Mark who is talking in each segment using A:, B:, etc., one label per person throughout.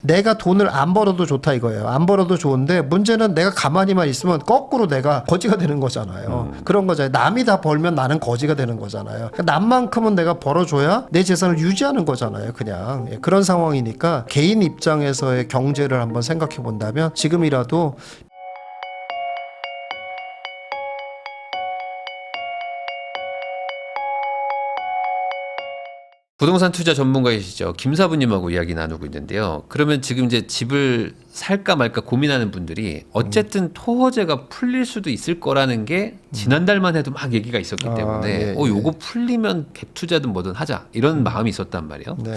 A: 내가 돈을 안 벌어도 좋다 이거예요. 안 벌어도 좋은데 문제는 내가 가만히만 있으면 거꾸로 내가 거지가 되는 거잖아요. 그런 거잖아요. 남이 다 벌면 나는 거지가 되는 거잖아요. 그러니까 남만큼은 내가 벌어줘야 내 재산을 유지하는 거잖아요. 그냥 그런 상황이니까 개인 입장에서의 경제를 한번 생각해 본다면 지금이라도
B: 부동산 투자 전문가이시죠. 김사부님하고 이야기 나누고 있는데요. 그러면 지금 이제 집을 살까 말까 고민하는 분들이 어쨌든 토호제가 풀릴 수도 있을 거라는 게 지난달만 해도 막 얘기가 있었기 때문에 요거 풀리면 갭 투자든 뭐든 하자 이런 마음이 있었단 말이에요.
A: 네.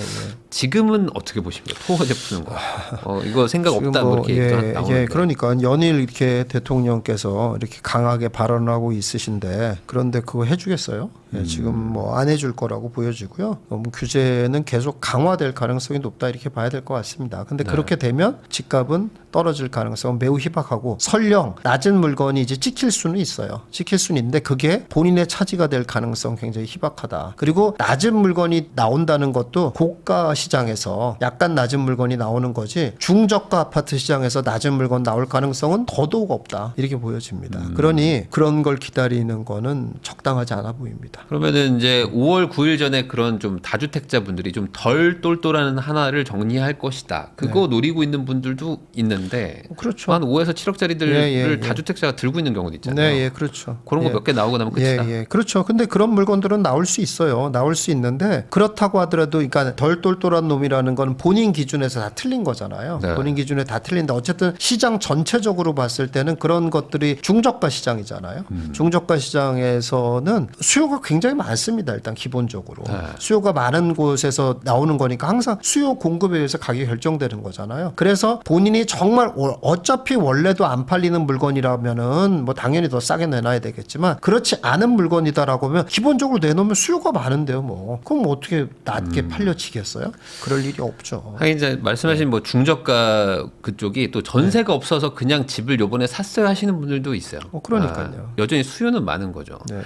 B: 지금은 어떻게 보십니까? 토호제 푸는 거. 이거 생각 없다 뭐 이렇게 얘기가 나오는데.
A: 그러니까 연일 이렇게 대통령께서 이렇게 강하게 발언하고 있으신데 그런데 그거 해주겠어요? 지금 뭐 안 해줄 거라고 보여지고요. 규제는 계속 강화될 가능성이 높다 이렇게 봐야 될 것 같습니다. 근데 그렇게 되면 집값은 떨어질 가능성은 매우 희박하고 설령 낮은 물건이 이제 찍힐 수는 있어요. 찍힐 수는 있는데 그게 본인의 차지가 될 가능성 굉장히 희박하다. 그리고 낮은 물건이 나온다는 것도 고가 시장에서 약간 낮은 물건이 나오는 거지 중저가 아파트 시장에서 낮은 물건 나올 가능성은 더더욱 없다. 이렇게 보여집니다. 그러니 그런 걸 기다리는 거는 적당하지 않아 보입니다.
B: 그러면은 이제 5월 9일 전에 그런 좀 다주택자분들이 좀 덜 똘똘한 하나를 정리할 것이다. 그거 노리고 있는 분들도 있는데
A: 그렇죠.
B: 한 5에서 7억짜리들을 다주택자가 들고 있는 경우도 있잖아요.
A: 네, 그렇죠.
B: 그런 거 몇 개 나오고 나면 끝이다.
A: 그렇죠. 근데 그런 물건들은 나올 수 있어요. 나올 수 있는데 그렇다고 하더라도 그러니까 덜 똘똘한 놈이라는 거는 본인 기준에서 다 틀린 거잖아요.
B: 네.
A: 본인 기준에 다 틀린데 어쨌든 시장 전체적으로 봤을 때는 그런 것들이 중저가 시장이잖아요. 중저가 시장에서는 수요가 굉장히 많습니다. 일단 기본적으로.
B: 네.
A: 수요가 많은 곳에서 나오는 거니까 항상 수요 공급에 의해서 가격이 결정되는 거잖아요. 그래서 본인이 정말 어차피 원래도 안 팔리는 물건이라면은 뭐 당연히 더 싸게 내놔야 되겠지만 그렇지 않은 물건이다라고 하면 기본적으로 내놓으면 수요가 많은데요. 뭐 그럼 뭐 어떻게 낮게 팔려지겠어요? 그럴 일이 없죠.
B: 하긴 이제 말씀하신 뭐 중저가 그쪽이 또 전세가 없어서 그냥 집을 요번에 샀어요 하시는 분들도 있어요.
A: 그러니까요.
B: 여전히 수요는 많은 거죠.
A: 네.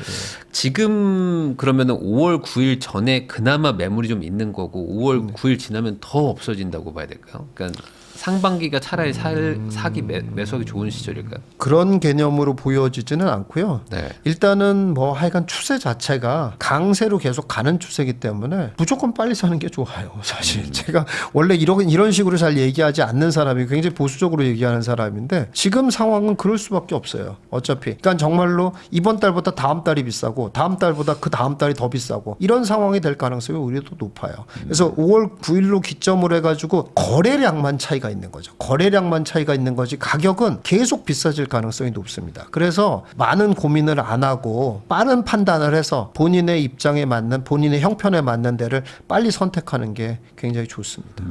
B: 지금 그러면은 5월 9일 전에 그나마 매물이 좀 있는 거고 5월 9일 지나면 더 없어진다고 봐야 될까요? 그러니까 상반기가 차라리 사기 매수하기 좋은 시절일까요?
A: 그런 개념으로 보여지지는 않고요.
B: 네.
A: 일단은 뭐 하여간 추세 자체가 강세로 계속 가는 추세이기 때문에 무조건 빨리 사는 게 좋아요. 사실 제가 원래 이런 식으로 잘 얘기하지 않는 사람이 굉장히 보수적으로 얘기하는 사람인데 지금 상황은 그럴 수밖에 없어요. 어차피. 그러니까 정말로 이번 달보다 다음 달이 비싸고 다음 달보다 그 다음 달이 더 비싸고 이런 상황이 될 가능성이 오히려 더 높아요. 그래서 5월 9일로 기점으로 해가지고 거래량만 차이가 있는 거죠. 거래량만 차이가 있는 거지 가격은 계속 비싸질 가능성이 높습니다. 그래서 많은 고민을 안 하고 빠른 판단을 해서 본인의 입장에 맞는 본인의 형편에 맞는 데를 빨리 선택하는 게 굉장히 좋습니다.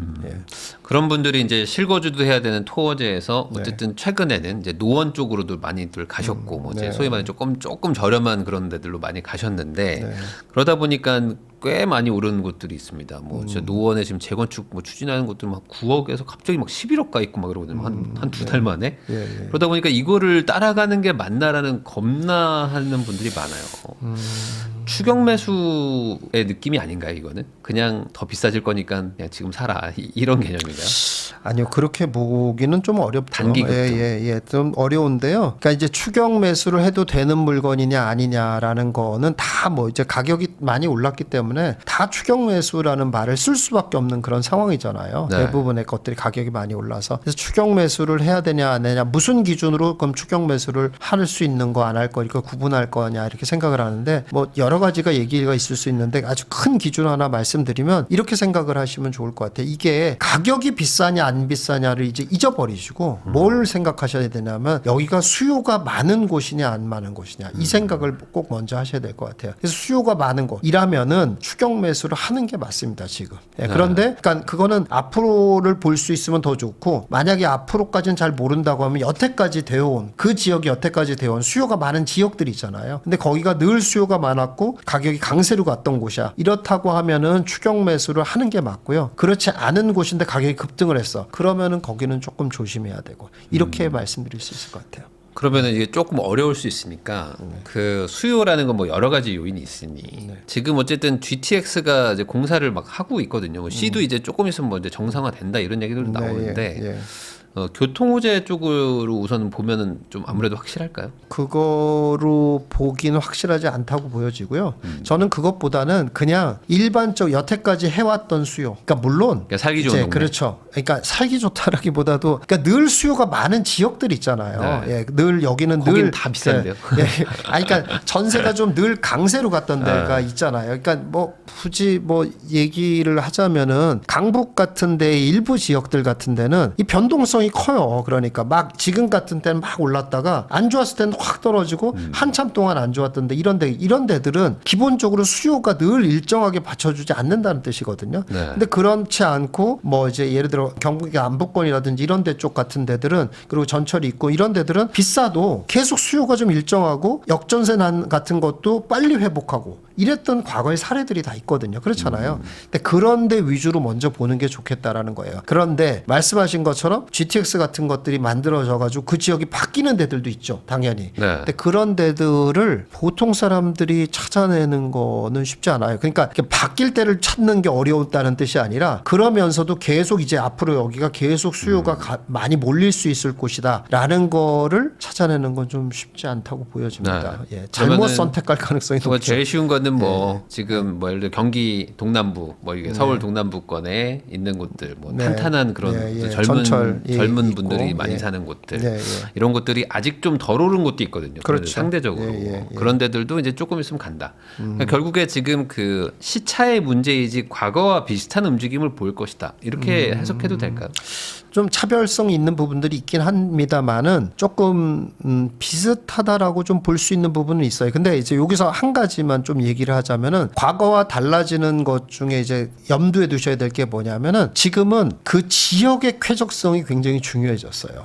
B: 그런 분들이 이제 실거주도 해야 되는 토어제에서 어쨌든 최근에는 이제 노원 쪽으로도 많이들 가셨고 뭐 이제 소위 말해 조금 저렴한 그런 데들로 많이 가셨는데 그러다 보니까 꽤 많이 오르는 곳들이 있습니다. 뭐 진짜 노원에 지금 재건축 뭐 추진하는 것들 막 9억에서 갑자기 막 11억 가 있고 막 그러거든요. 한 두 달 만에. 그러다 보니까 이거를 따라가는 게 맞나라는 겁나하는 분들이 많아요. 추격 매수의 느낌이 아닌가요, 이거는? 그냥 더 비싸질 거니까 그냥 지금 사라 이런 개념인가요?
A: 아니요, 그렇게 보기는 좀 어렵죠.
B: 단기 급등.
A: 좀 어려운데요. 그러니까 이제 추격 매수를 해도 되는 물건이냐 아니냐라는 거는 다 뭐 이제 가격이 많이 올랐기 때문에 다 추격 매수라는 말을 쓸 수밖에 없는 그런 상황이잖아요.
B: 네.
A: 대부분의 것들이 가격이 많이 올라서 그래서 추격 매수를 해야 되냐 안 되냐 무슨 기준으로 그럼 추격 매수를 할 수 있는 거 안 할 거 이거 구분할 거냐 이렇게 생각을 하는데 뭐 여러 가지가 얘기가 있을 수 있는데 아주 큰 기준 하나 말씀드리면 이렇게 생각을 하시면 좋을 것 같아요. 이게 가격이 비싸냐 안 비싸냐를 이제 잊어버리시고 뭘 생각하셔야 되냐면 여기가 수요가 많은 곳이냐 안 많은 곳이냐 이 생각을 꼭 먼저 하셔야 될 것 같아요. 그래서 수요가 많은 곳이라면은 추격 매수를 하는 게 맞습니다 지금. 그런데 그러니까 그거는 앞으로를 볼 수 있으면 더 좋고 만약에 앞으로까지는 잘 모른다고 하면 여태까지 되어온 그 지역이 여태까지 되어온 수요가 많은 지역들이 있잖아요. 근데 거기가 늘 수요가 많았고 가격이 강세로 갔던 곳이야. 이렇다고 하면은 추격 매수를 하는 게 맞고요. 그렇지 않은 곳인데 가격이 급등을 했어. 그러면은 거기는 조금 조심해야 되고 이렇게 말씀드릴 수 있을 것 같아요.
B: 그러면은 이게 조금 어려울 수 있으니까 그 수요라는 건 뭐 여러 가지 요인이 있으니 지금 어쨌든 GTX가 이제 공사를 막 하고 있거든요. 뭐 C도 이제 조금 있으면 뭐 이제 정상화 된다 이런 얘기들도 나오는데
A: 예.
B: 교통 호재 쪽으로 우선 보면은 좀 아무래도 확실할까요?
A: 그거로 보기는 확실하지 않다고 보여지고요. 저는 그것보다는 그냥 일반적 여태까지 해왔던 수요. 그러니까 물론
B: 그러니까 살기 좋은
A: 이제
B: 동네.
A: 그렇죠. 그러니까 살기 좋다라기보다도 그러니까 늘 수요가 많은 지역들 있잖아요.
B: 네.
A: 예, 늘 여기는
B: 거긴
A: 늘
B: 다 비싼데요.
A: 예, 아니, 그러니까 전세가 좀 늘 강세로 갔던 데가 있잖아요. 그러니까 뭐 굳이 뭐 얘기를 하자면은 강북 같은 데 일부 지역들 같은 데는 이 변동성이 커요. 그러니까 막 지금 같은 때는 막 올랐다가 안 좋았을 때는 확 떨어지고 한참 동안 안 좋았던데 이런 데들은 기본적으로 수요가 늘 일정하게 받쳐주지 않는다는 뜻이거든요.
B: 네.
A: 근데 그렇지 않고 뭐 이제 예를 들어 경북의 안북권이라든지 이런 데 쪽 같은 데들은 그리고 전철이 있고 이런 데들은 비싸도 계속 수요가 좀 일정하고 역전세 난 같은 것도 빨리 회복하고 이랬던 과거의 사례들이 다 있거든요. 그렇잖아요. 근데 그런 데 위주로 먼저 보는 게 좋겠다라는 거예요. 그런데 말씀하신 것처럼 GTX 같은 것들이 만들어져 가지고 그 지역이 바뀌는 데들도 있죠. 당연히.
B: 네.
A: 근데 그런 데들을 보통 사람들이 찾아내는 거는 쉽지 않아요. 그러니까 이렇게 바뀔 때를 찾는 게 어려웠다는 뜻이 아니라 그러면서도 계속 이제 앞으로 여기가 계속 수요가 많이 몰릴 수 있을 곳이다라는 거를 찾아내는 건 좀 쉽지 않다고 보여집니다. 예, 잘못
B: 그러면은
A: 선택할 가능성이
B: 뭐
A: 높죠.
B: 제일 쉬운 거는 뭐 지금 뭐 예를 들어 경기 동남부 뭐 이게 서울 동남부권에 있는 곳들 뭐
A: 네.
B: 탄탄한 그런
A: 예.
B: 젊은
A: 전철, 예,
B: 젊은
A: 있고,
B: 분들이 많이
A: 예.
B: 사는 곳들
A: 예.
B: 이런 곳들이 아직 좀 덜 오른 곳도 있거든요.
A: 그렇죠.
B: 상대적으로
A: 예.
B: 그런 데들도 이제 조금 있으면 간다. 그러니까 결국에 지금 그 시차의 문제이지 과거와 비슷한 움직임을 보일 것이다. 이렇게 해석해도 될까요?
A: 좀 차별성이 있는 부분들이 있긴 합니다만은 조금 비슷하다라고 좀 볼 수 있는 부분은 있어요. 근데 이제 여기서 한 가지만 좀 얘기를 하자면은 과거와 달라지는 것 중에 이제 염두에 두셔야 될 게 뭐냐면은 지금은 그 지역의 쾌적성이 굉장히 중요해졌어요.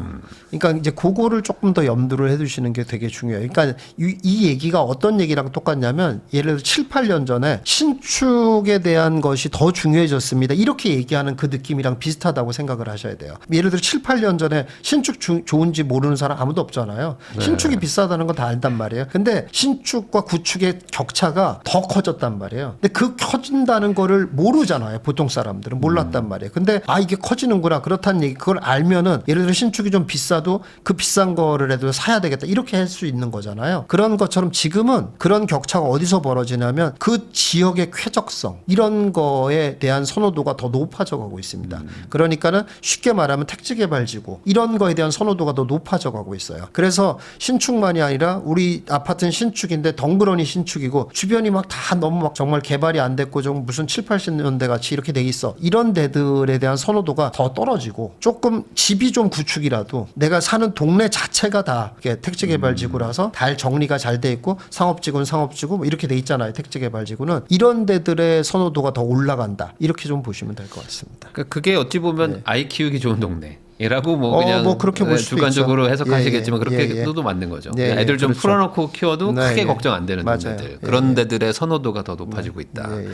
A: 그러니까 이제 그거를 조금 더 염두를 해두시는 게 되게 중요해요. 그러니까 이 얘기가 어떤 얘기랑 똑같냐면 예를 들어 7, 8년 전에 신축에 대한 것이 더 중요해졌습니다. 이렇게 얘기하는 그 느낌이랑 비슷하다고 생각을 하셔야 돼요. 예를 들어 7, 8년 전에 신축 좋은지 모르는 사람 아무도 없잖아요. 신축이 비싸다는 건 다 안단 말이에요. 근데 신축과 구축의 격차가 더 커졌단 말이에요. 근데 그 커진다는 거를 모르잖아요. 보통 사람들은 몰랐단 말이에요. 근데 이게 커지는구나. 그렇다는 얘기 그걸 알면은 예를 들어 신축이 좀 비싸도 그 비싼 거를 해도 사야 되겠다. 이렇게 할 수 있는 거잖아요. 그런 것처럼 지금은 그런 격차가 어디서 벌어지냐면 그 지역의 쾌적성 이런 거에 대한 선호도가 더 높아져 가고 있습니다. 그러니까는 쉽게 말하면 택지개발지구 이런 거에 대한 선호도가 더 높아져 가고 있어요. 그래서 신축만이 아니라 우리 아파트는 신축인데 덩그러니 신축이고 주변이 막 다 너무 막 정말 개발이 안 됐고 좀 무슨 7, 80년대 같이 이렇게 돼 있어. 이런 데들에 대한 선호도가 더 떨어지고 조금 집이 좀 구축이라도 내가 사는 동네 자체가 다 택지개발지구라서 잘 정리가 잘 돼 있고 상업지구는 상업지구 뭐 이렇게 돼 있잖아요. 택지개발지구는 이런 데들의 선호도가 더 올라간다. 이렇게 좀 보시면 될 것 같습니다.
B: 그러니까 그게 어찌 보면 아이 키우기 좋은 동네. 이라고 뭐 그냥
A: 뭐 그렇게 볼 수도
B: 주관적으로
A: 있죠.
B: 해석하시겠지만
A: 예,
B: 그렇게
A: 예.
B: 도 맞는 거죠.
A: 예,
B: 애들 좀
A: 그렇죠.
B: 풀어놓고 키워도
A: 네,
B: 크게
A: 예.
B: 걱정 안 되는
A: 맞아요.
B: 동네들
A: 예,
B: 그런
A: 예.
B: 데들의 선호도가 더 높아지고 있다.
A: 예.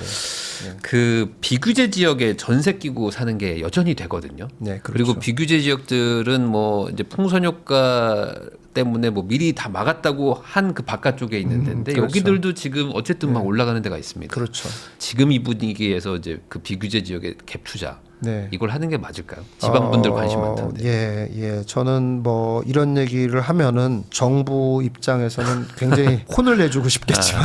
B: 그 비규제 지역에 전세 끼고 사는 게 여전히 되거든요.
A: 네, 그렇죠.
B: 그리고 비규제 지역들은 뭐 이제 풍선 효과 때문에 뭐 미리 다 막았다고 한 그 바깥쪽에 있는 데인데
A: 그렇죠.
B: 여기들도 지금 어쨌든 막 올라가는 데가 있습니다.
A: 그렇죠.
B: 지금 이 분위기에서 이제 그 비규제 지역의 갭 투자
A: 네.
B: 이걸 하는 게 맞을까요? 지방분들 관심 많던데.
A: 예. 저는 뭐 이런 얘기를 하면은 정부 입장에서는 굉장히 혼을 내주고 싶겠지만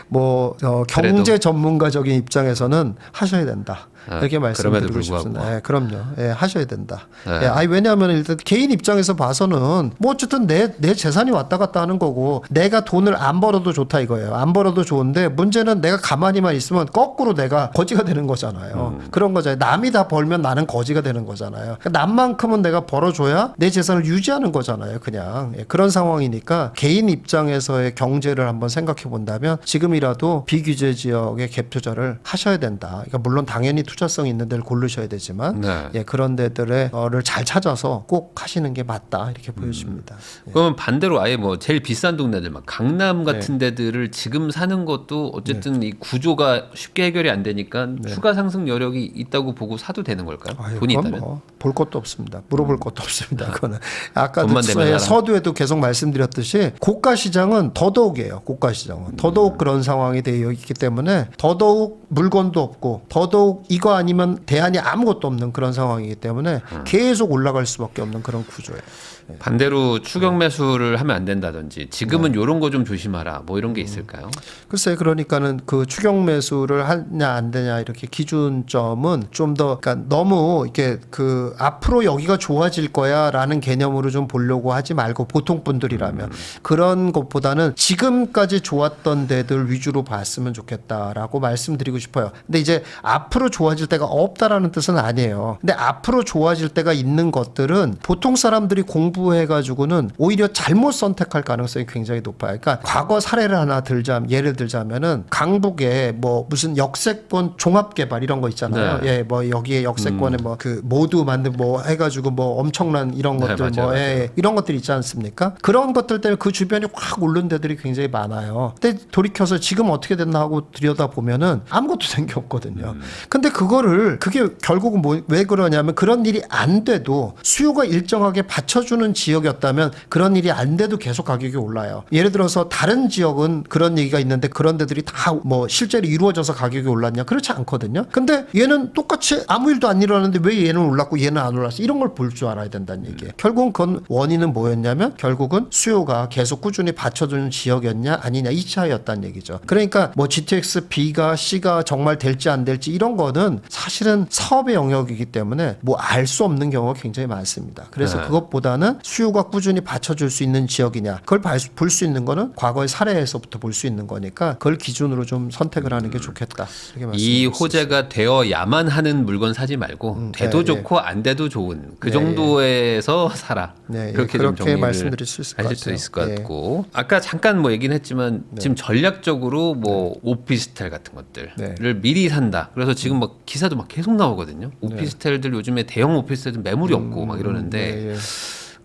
A: 뭐 경제 전문가적인 입장에서는 하셔야 된다. 이렇게 말씀드리고 싶습니다. 예, 그럼요. 예, 하셔야 된다.
B: 네.
A: 예, 왜냐하면 일단 개인 입장에서 봐서는 뭐 어쨌든 내 재산이 왔다 갔다 하는 거고 내가 돈을 안 벌어도 좋다 이거예요. 안 벌어도 좋은데 문제는 내가 가만히만 있으면 거꾸로 내가 거지가 되는 거잖아요. 그런 거잖아요. 남이 다 벌면 나는 거지가 되는 거잖아요. 그러니까 남만큼은 내가 벌어줘야 내 재산을 유지하는 거잖아요. 그냥 예, 그런 상황이니까 개인 입장에서의 경제를 한번 생각해 본다면 지금이라도 비규제 지역의 갭 투자를 하셔야 된다. 그러니까 물론 당연히 투자성 있는 데를 고르셔야 되지만
B: 네.
A: 예, 그런 데들을 잘 찾아서 꼭 하시는 게 맞다 이렇게 보여집니다. 예.
B: 그러면 반대로 아예 뭐 제일 비싼 동네들 막 강남 같은 데들을 지금 사는 것도 어쨌든 이 구조가 쉽게 해결이 안 되니까 추가 상승 여력이 있다고 보고 사도 되는 걸까요?
A: 아유,
B: 돈이
A: 그건
B: 있다면?
A: 뭐 볼 것도 없습니다. 물어볼 것도 없습니다. 그거는 아까도
B: 돈만 되면 사람.
A: 서두에도 계속 말씀드렸듯이 고가 시장은 더더욱이에요. 고가 시장은 더더욱 그런 상황이 되어 있기 때문에 더더욱 물건도 없고 더더욱 이거 아니면 대안이 아무것도 없는 그런 상황이기 때문에 계속 올라갈 수밖에 없는 그런 구조예요.
B: 반대로 추격 매수를 하면 안 된다든지 지금은 이런 거 좀 조심하라 뭐 이런 게 있을까요?
A: 글쎄 그러니까는 그 추격 매수를 하냐 안 되냐 이렇게 기준점은 좀 더 그러니까 너무 이렇게 그 앞으로 여기가 좋아질 거야라는 개념으로 좀 보려고 하지 말고 보통 분들이라면 그런 것보다는 지금까지 좋았던 데들 위주로 봤으면 좋겠다라고 말씀드리고 싶어요. 근데 이제 앞으로 좋아질 때가 없다라는 뜻은 아니에요. 근데 앞으로 좋아질 때가 있는 것들은 보통 사람들이 공부해가지고는 오히려 잘못 선택할 가능성이 굉장히 높아요. 그러니까 과거 사례를 하나 예를 들자면은 강북에 뭐 무슨 역세권 종합개발 이런 거 있잖아요.
B: 네.
A: 예, 뭐 여기에 역세권에 뭐 그 모두 만든 뭐 해가지고 뭐 엄청난 이런
B: 네,
A: 것들
B: 맞아요,
A: 뭐 예, 이런 것들 있지 않습니까? 그런 것들 때문에 그 주변이 확 오른 데들이 굉장히 많아요. 근데 돌이켜서 지금 어떻게 됐나 하고 들여다 보면은 아무것도 된 게 없거든요. 근데 그게 결국은 왜 그러냐면 그런 일이 안 돼도 수요가 일정하게 받쳐주는 지역이었다면 그런 일이 안 돼도 계속 가격이 올라요. 예를 들어서 다른 지역은 그런 얘기가 있는데 그런 데들이 다 뭐 실제로 이루어져서 가격이 올랐냐? 그렇지 않거든요. 근데 얘는 똑같이 아무 일도 안 일어났는데 왜 얘는 올랐고 얘는 안 올랐어? 이런 걸 볼 줄 알아야 된다는 얘기예요. 결국은 그건 원인은 뭐였냐면 결국은 수요가 계속 꾸준히 받쳐주는 지역이었냐 아니냐 이 차이였다는 얘기죠. 그러니까 뭐 GTX B가 C가 정말 될지 안 될지 이런 거는 사실은 사업의 영역이기 때문에 뭐 알 수 없는 경우가 굉장히 많습니다. 그래서 그것보다는 수요가 꾸준히 받쳐줄 수 있는 지역이냐 그걸 볼 수 있는 거는 과거의 사례에서부터 볼 수 있는 거니까 그걸 기준으로 좀 선택을 하는 게 좋겠다. 이렇게
B: 이
A: 말씀드릴 수
B: 호재가 되어야만 하는 물건 사지 말고 돼도
A: 예,
B: 좋고 안 돼도 좋은 그
A: 예,
B: 정도에서 사라.
A: 네,
B: 그렇게 좀
A: 그렇게
B: 정리를
A: 말씀드릴 수 있을 것
B: 하실 수
A: 같아요.
B: 있을 것
A: 예.
B: 같고 아까 잠깐 뭐 얘기는 했지만 지금 전략적으로 뭐 오피스텔 같은 것들을
A: 네.
B: 미리 산다. 그래서 지금 막 기사도 막 계속 나오거든요. 오피스텔들 요즘에 대형 오피스텔들 매물이 없고 막 이러는데
A: 네, 예.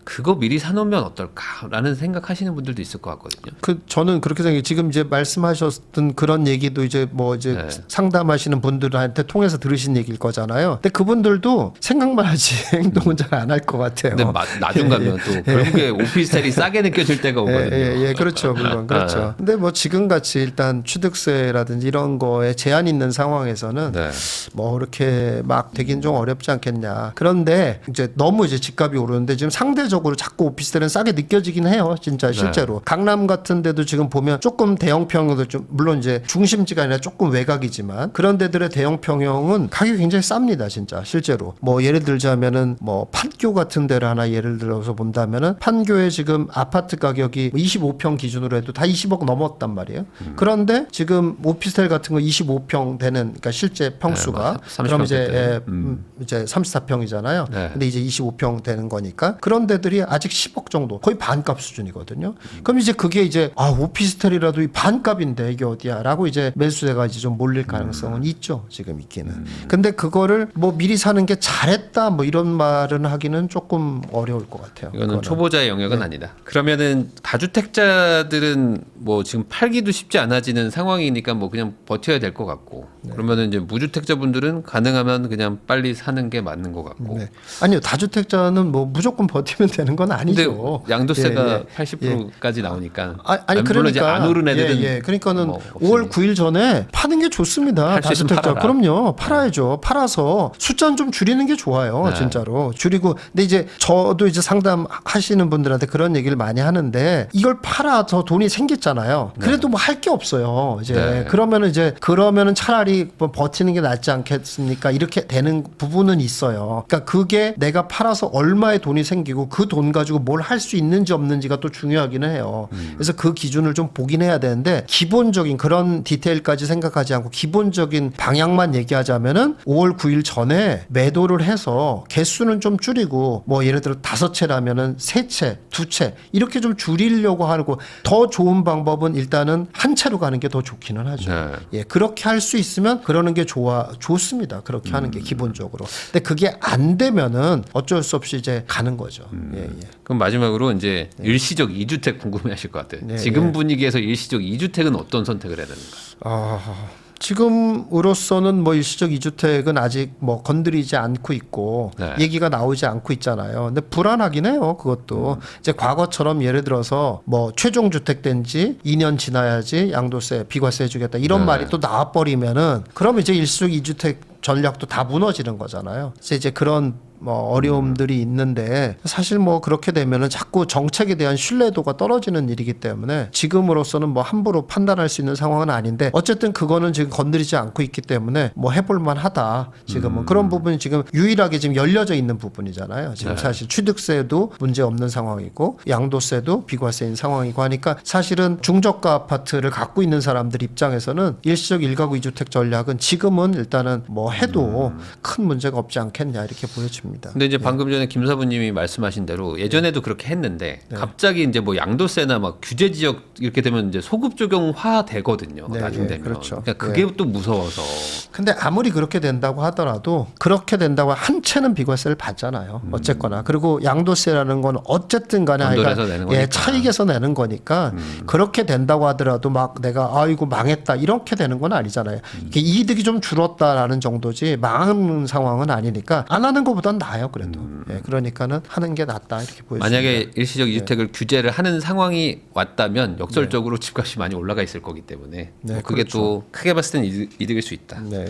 B: 그거 미리 사놓으면 어떨까라는 생각하시는 분들도 있을 것 같거든요.
A: 저는 그렇게 생각해요. 지금 이제 말씀하셨던 그런 얘기도 이제 뭐 이제
B: 네.
A: 상담하시는 분들한테 통해서 들으신 얘기일 거잖아요. 근데 그분들도 생각만 하지 행동은 잘 안 할 것 같아요.
B: 근데 나중 가면 또 결국에 오피스텔이 싸게 느껴질 때가 오거든요.
A: 예, 그렇죠. 물론 그렇죠. 근데 뭐 지금 같이 일단 취득세라든지 이런 거에 제한 있는 상황에서는
B: 네.
A: 뭐 그렇게 막 되긴 좀 어렵지 않겠냐. 그런데 이제 너무 이제 집값이 오르는데 지금 상대적으로 자꾸 오피스텔은 싸게 느껴지긴 해요. 진짜 실제로. 강남 같은 데도 지금 보면 조금 대형 평형도 좀 물론 이제 중심지가 아니라 조금 외곽이지만 그런 데들의 대형 평형은 가격이 굉장히 쌉니다. 진짜 실제로. 뭐 예를 들자면은 뭐 판교 같은 데를 하나 예를 들어서 본다면은 판교에 지금 아파트 가격이 25평 기준으로 해도 다 20억 넘었단 말이에요. 그런데 지금 오피스텔 같은 거 25평 되는 그러니까 실제 평수가
B: 네,
A: 그럼
B: 30평
A: 이제
B: 때는.
A: 이제 34평이잖아요.
B: 네.
A: 근데 이제 25평 되는 거니까 그런 데들이 아직 10억 정도 거의 반값 수준이거든요. 그럼 이제 그게 이제 오피스텔이라도 이 반값인데 이게 어디야라고 이제 매수세가 이제 좀 몰릴 가능성은 있죠. 지금 있기는. 근데 그거를 뭐 미리 사는 게 잘했다 뭐 이런 말은 하기는 조금 어려울 것 같아요.
B: 이거는
A: 그거는.
B: 초보자의 영역은 아니다. 그러면은 다주택자들은 뭐 지금 팔기도 쉽지 않아지는 상황이니까 뭐 그냥 버텨야 될 것 같고 그러면은 이제 무주택자분들은 가능하면 그냥 빨리 사는 게 맞는 것 같고.
A: 네. 아니요 다주택자는 뭐 무조건 버티면 되는 건
B: 근데
A: 아니죠.
B: 양도세가
A: 예,
B: 80%까지 나오니까.
A: 아니
B: 물론 이제
A: 그러니까
B: 안 오른 애들은
A: 그러니까는
B: 뭐
A: 5월 9일 전에 파는 게 좋습니다.
B: 팔수 있으면
A: 다주택자.
B: 팔아라.
A: 그럼요. 팔아야죠. 팔아서 숫자는 좀 줄이는 게 좋아요.
B: 네.
A: 진짜로. 줄이고 근데 이제 저도 이제 상담하시는 분들한테 그런 얘기를 많이 하는데 이걸 팔아서 돈이 생겼잖아요. 그래도 뭐 할 게 없어요. 이제
B: 네.
A: 그러면은 차라리 뭐 버티는 게 낫지 않겠습니까? 이렇게 되는 부분은 있어요. 그러니까 그게 내가 팔아서 얼마의 돈이 생기고 그 그 돈 가지고 뭘 할 수 있는지 없는지가 또 중요하기는 해요. 그래서 그 기준을 좀 보긴 해야 되는데 기본적인 그런 디테일까지 생각하지 않고 기본적인 방향만 얘기하자면은 5월 9일 전에 매도를 해서 개수는 좀 줄이고 뭐 예를 들어 5채라면은 3채, 2채 이렇게 좀 줄이려고 하고 더 좋은 방법은 일단은 한 채로 가는 게 더 좋기는 하죠.
B: 네.
A: 예, 그렇게 할 수 있으면 그러는 게 좋습니다. 그렇게 하는 게 기본적으로. 근데 그게 안 되면은 어쩔 수 없이 이제 가는 거죠. 예, 예.
B: 그럼 마지막으로 이제 일시적 2주택 궁금해하실 것 같아요.
A: 네,
B: 지금
A: 네.
B: 분위기에서 일시적 2주택은 어떤 선택을 해야 되는가?
A: 지금으로서는 뭐 일시적 2주택은 아직 뭐 건드리지 않고 있고
B: 네.
A: 얘기가 나오지 않고 있잖아요. 근데 불안하긴 해요. 그것도 이제 과거처럼 예를 들어서 뭐 최종 주택 된 지 2년 지나야지 양도세, 비과세 해주겠다 이런
B: 네.
A: 말이 또 나와버리면은 그럼 이제 일시적 2주택 전략도 다 무너지는 거잖아요. 그래서 이제 그런 뭐 어려움들이 있는데 사실 뭐 그렇게 되면은 자꾸 정책에 대한 신뢰도가 떨어지는 일이기 때문에 지금으로서는 뭐 함부로 판단할 수 있는 상황은 아닌데 어쨌든 그거는 지금 건드리지 않고 있기 때문에 뭐 해볼 만하다 지금은 그런 부분이 지금 유일하게 지금 열려져 있는 부분이잖아요. 지금
B: 네.
A: 사실 취득세도 문제 없는 상황이고 양도세도 비과세인 상황이고 하니까 사실은 중저가 아파트를 갖고 있는 사람들 입장에서는 일시적 1가구 2주택 전략은 지금은 일단은 뭐 해도 큰 문제가 없지 않겠냐 이렇게 보여집니다.
B: 근데 이제 방금 전에 김 사부님이 말씀하신 대로 예전에도 그렇게 했는데 갑자기 이제 뭐 양도세나 막 규제 지역 이렇게 되면 이제 소급 적용화 되거든요.
A: 네,
B: 나중
A: 네,
B: 되면.
A: 그렇죠.
B: 그러니까 그게 또 무서워서.
A: 근데 아무리 그렇게 된다고 하더라도 그렇게 된다고 한 채는 비과세를 받잖아요. 어쨌거나 그리고 양도세라는 건 어쨌든 간에
B: 언dol에서 내는 거니까.
A: 차익에서 내는 거니까 그렇게 된다고 하더라도 막 내가 아이고 망했다 이렇게 되는 건 아니잖아요. 이게 이득이 좀 줄었다라는 정도지 망하는 상황은 아니니까 안 하는 것보단 나아요 그래도. 예, 그러니까는 하는 게 낫다 이렇게 보여집니다.
B: 만약에 일시적 2주택을 규제를 하는 상황이 왔다면 역설적으로 집값이 많이 올라가 있을 거기 때문에
A: 네,
B: 뭐 그게
A: 그렇죠.
B: 또 크게 봤을 때는 이득일 수 있다.
A: 네.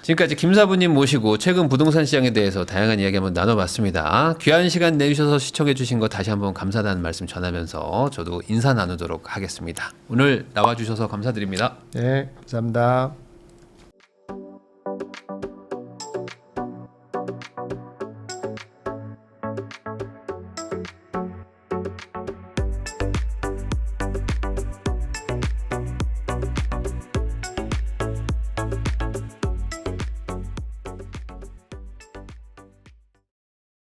B: 지금까지 김 사부님 모시고 최근 부동산 시장에 대해서 다양한 이야기 한번 나눠봤습니다. 귀한 시간 내주셔서 시청해 주신 거 다시 한번 감사하다는 말씀 전하면서 저도 인사 나누도록 하겠습니다. 오늘 나와주셔서 감사드립니다.
A: 네, 감사합니다.